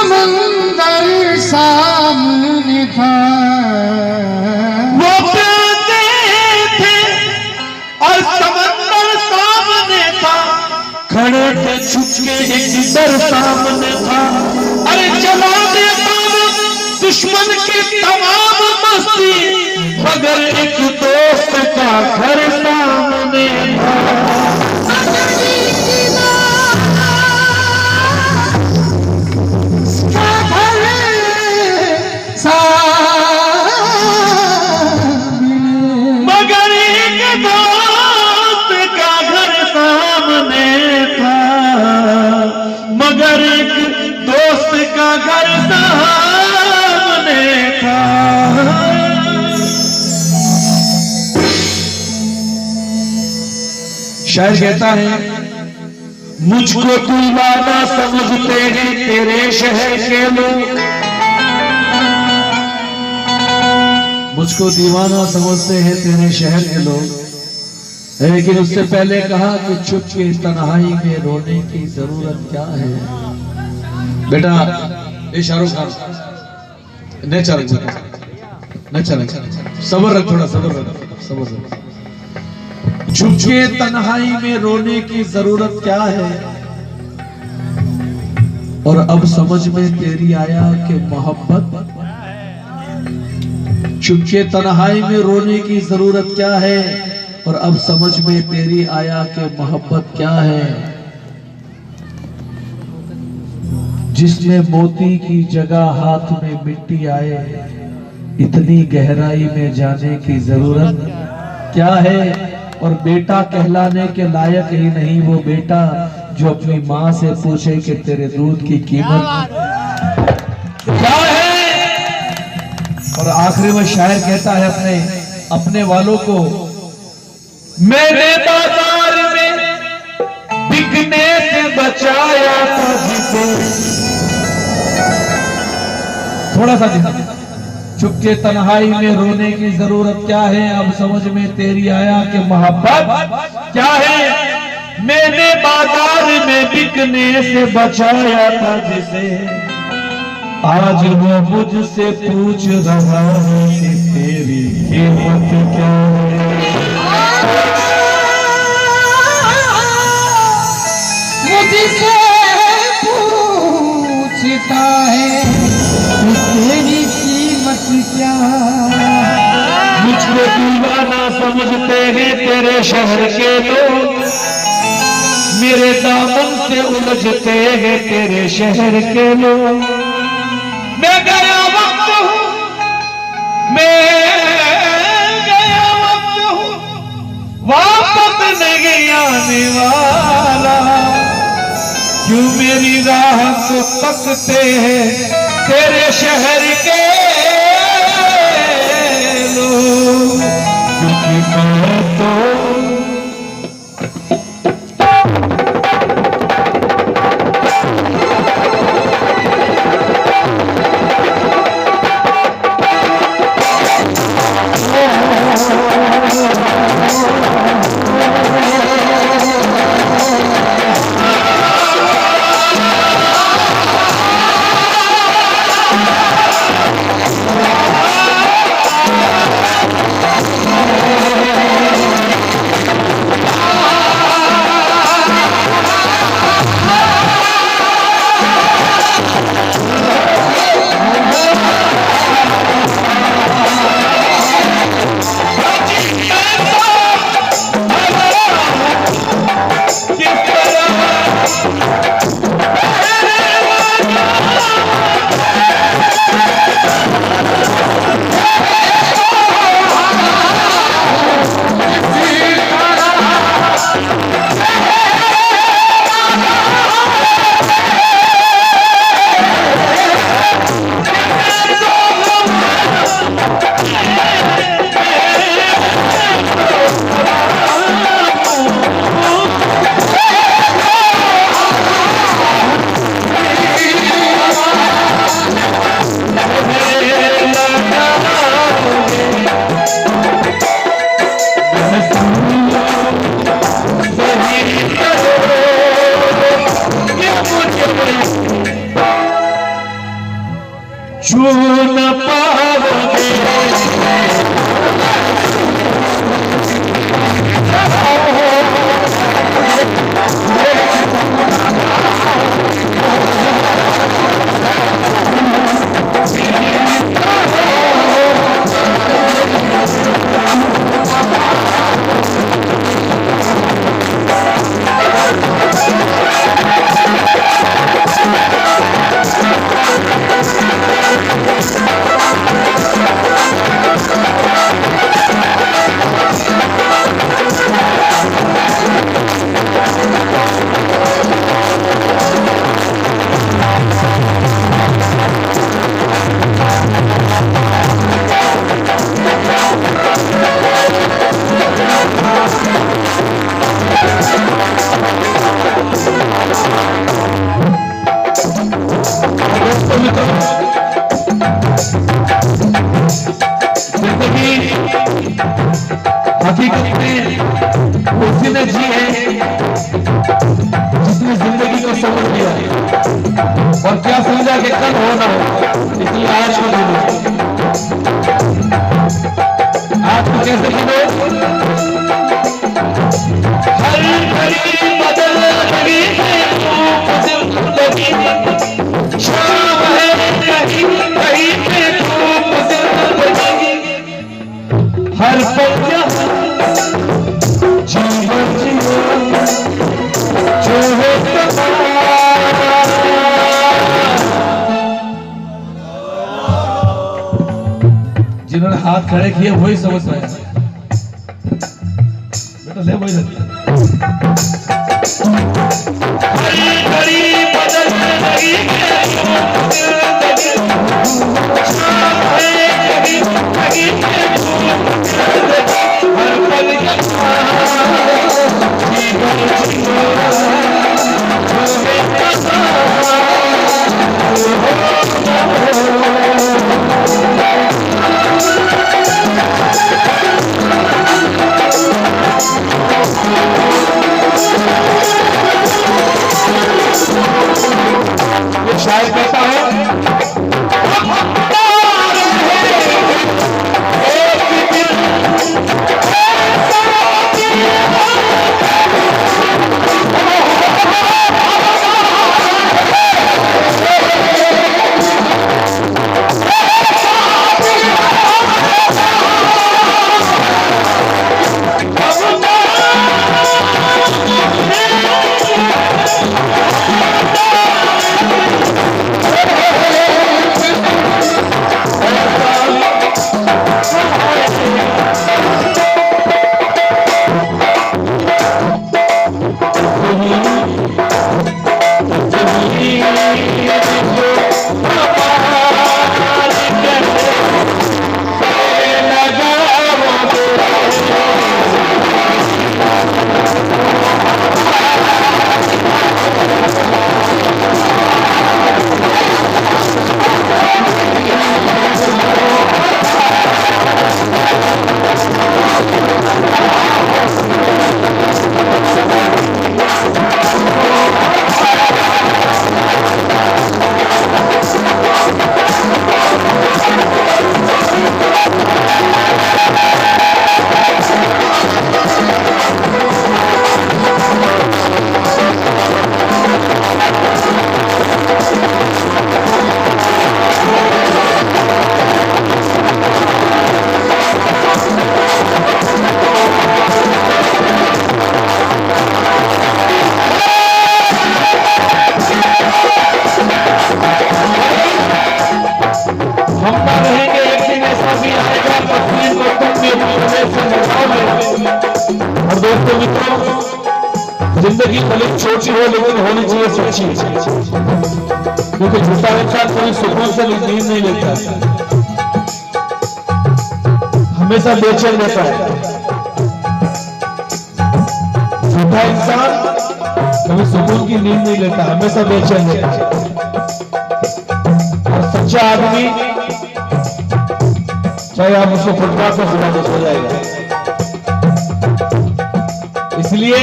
समंदर सामने था, वो प्यासे थे और समंदर सामने था, खड़े थे छुपके एक डर सामने था। अरे जला देता दुश्मन की तमाम मस्ती, मगर एक दोस्त का घर सामने था। मगर एक दोस्त का घर सामने था, मगर एक दोस्त का घर सामने था। शायर कहता है, मुझको दीवाना समझते हैं तेरे शहर के लोग, मुझको दीवाना समझते हैं तेरे शहर के लोग। लेकिन उससे पहले कहा कि चुप के तन्हाई में रोने की जरूरत क्या है। बेटा ये शाहरुख खान न चल सबर रख, थोड़ा सबर रख, सबर रख। चुप के तन्हाई में रोने की जरूरत क्या है, और अब समझ में तेरी आया कि मोहब्बत। चुपके तन्हाई में रोने की जरूरत क्या है, और अब समझ में तेरी आया कि मोहब्बत क्या है। जिसमें मोती की जगह हाथ में मिट्टी आए, इतनी गहराई में जाने की जरूरत क्या है। और बेटा कहलाने के लायक ही नहीं वो बेटा जो अपनी माँ से पूछे कि तेरे दूध की कीमत क्या है। और आखिरी में शायर कहता है अपने वालों को, मैंने बाजार में बिकने से बचाया था जिसे। थोड़ा सा ध्यान। चुपके तन्हाई में रोने की जरूरत क्या है, अब समझ में तेरी आया कि मोहब्बत क्या है। मैंने बाजार में बिकने से बचाया था जिसे, आज वो मुझसे पूछ रहा है कि तेरी कीमत क्या है। मुझसे पूछता है कि तेरी कीमत क्या। मुझको दीवाना समझते हैं तेरे शहर के लोग, मेरे दामन से उलझते हैं तेरे शहर के लोग। मैं गया वक्त हूँ, मैं गया वक्त हूँ, वापस नहीं आने वाला। क्यों मेरी राह को तकते हैं तेरे शहर के लोग, क्योंकि मैं तो छू न पाओगे। हकीकत में उसी ने जी है जिसने जिंदगी को समझ लिया और क्या समझा कि कल हो ना हो, इसलिए आज को जीलो। आज को कैसे जीलो? हर घड़ी बदल रही है जिंदगी, शाम है कहीं कहीं पे धूप जिंदगी, हर पल जीवन जियो जो है जिन्होंने हाथ खड़े किए वही समझ रहे हैं बेटा, ले वही लगता शायद कहता है जिंदगी भले छोटी हो लेकिन होनी चाहिए सच्ची, क्योंकि झूठा इंसान कभी सुकून से नींद नहीं लेता, हमेशा बेचैन रहता है। झूठा इंसान कभी सुकून की नींद नहीं लेता, हमेशा बेचैन रहता है। और सच्चा आदमी चाहे आप उसको फुटपाथ पर सुना तो सो जाएगा। इसलिए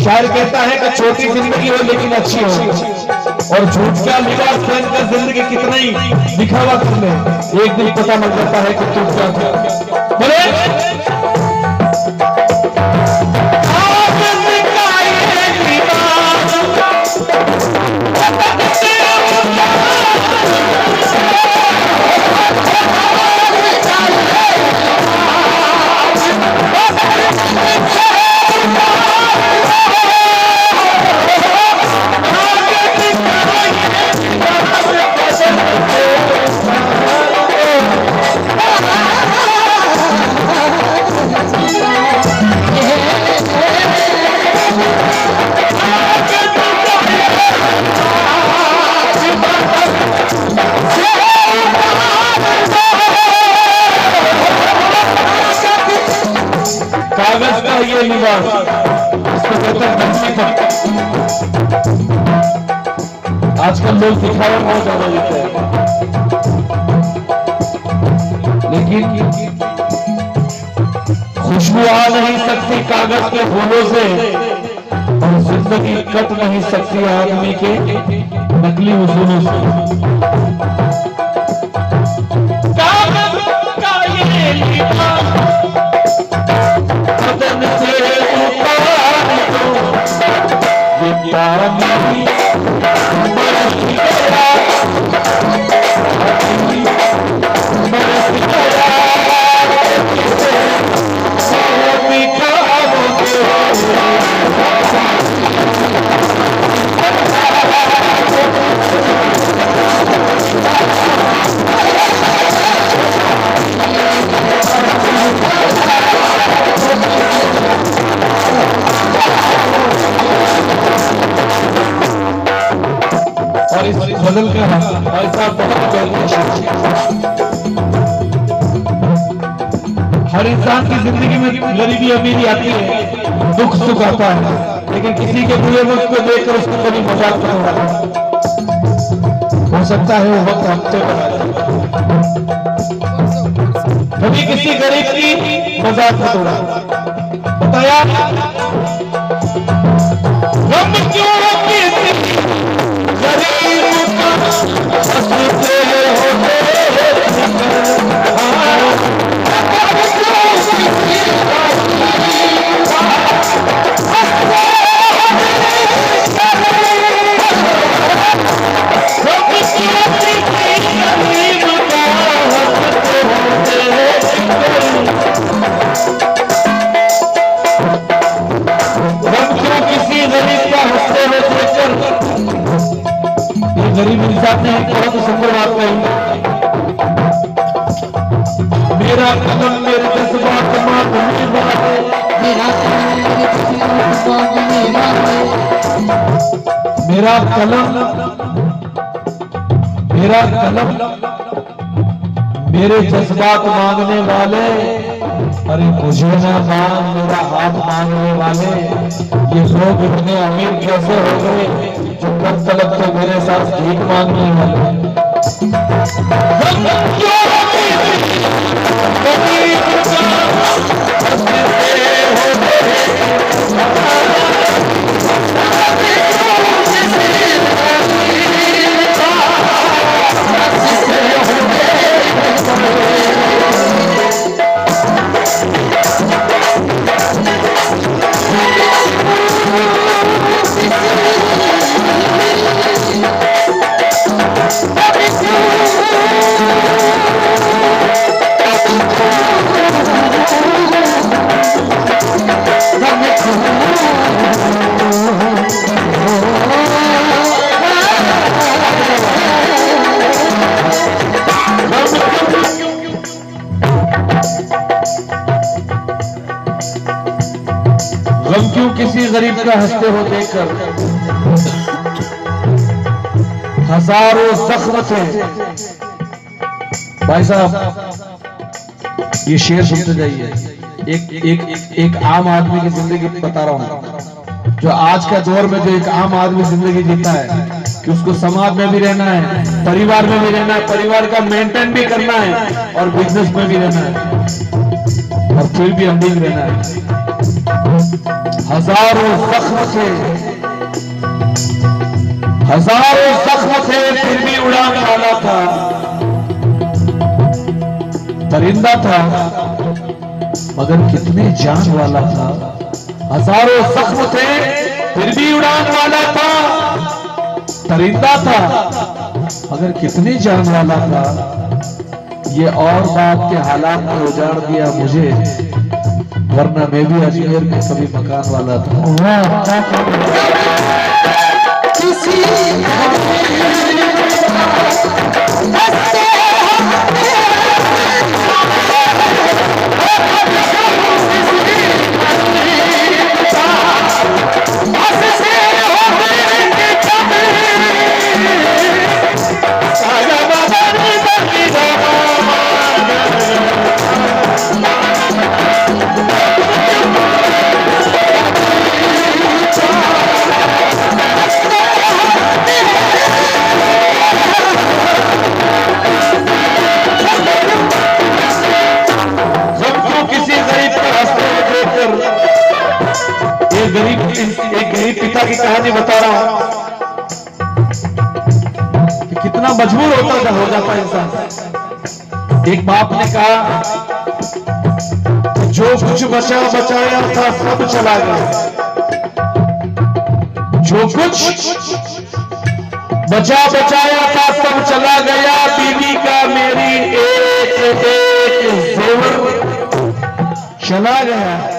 शायर कहता है कि छोटी जिंदगी हो लेकिन अच्छी हो, और झूठ का लिबास पहन कर जिंदगी कितना ही दिखावा कर ले, एक दिन पता लग जाता है कि तू क्या बोले। कागज का ये लिबास, इसको कहते हैं। आजकल लोग दिखावा बहुत ज्यादा देते हैं, लेकिन खुशबू आ नहीं सकती कागज के फूलों से, और जिंदगी कट नहीं सकती आदमी के नकली उसूलों से। कागज का ये लिबास बदल कर भाई साहब हर इंसान की जिंदगी में गरीबी अमीरी आती है, दुख सुख आता है, लेकिन किसी के बुरे वक्त को देखकर उसको कभी मजाक नहीं होता। हो सकता है वो वक्त हफ्ते कभी किसी गरीब की मजाक में तोड़ा बताया। गम क्यों गरीब इंसान ने बहुत सुंदर बात कही। मेरा कलम मेरे जज्बात माधुरी बाटे, मेरा कलम मेरे जज्बात मांगने वाले, अरे मुझे ना मांग मेरा हाथ मांगने वाले। ये लोग इतने अमीर कैसे हो गए जो कब तलक तो मेरे साथ भीख मांगने वाले। गम क्यों किसी गरीब का हंसते हो देखकर, हजारों जख्म थे। भाई साहब ये शेर सुनते जाइए, एक आम आदमी की जिंदगी बता रहा हूँ, जो आज का दौर में जो एक आम आदमी जिंदगी जीता है कि उसको समाज में भी रहना है, परिवार में भी रहना है, परिवार का मेंटेन भी करना है और बिजनेस में भी रहना है, और फिर भी अमीर रहना है। हजारों जख्म थे, हजारों जख्म थे, फिर भी उड़ान वाला था। परिंदा था मगर कितने जान वाला था। हजारों जख्म थे फिर भी उड़ान वाला था। परिंदा था मगर कितने जान वाला था। ये और बात के हालात ने उजाड़ दिया मुझे, वरना मैं भी अजमेर में कभी मकान वाला था। किसी एक गरीब पिता की कहानी बता रहा हूं कि कितना मजबूर हो जाता है इंसान। एक बाप ने कहा जो कुछ बचाया था सब चला गया, जो कुछ बचाया था सब चला गया। बीवी का मेरी एक जेवर चला गया।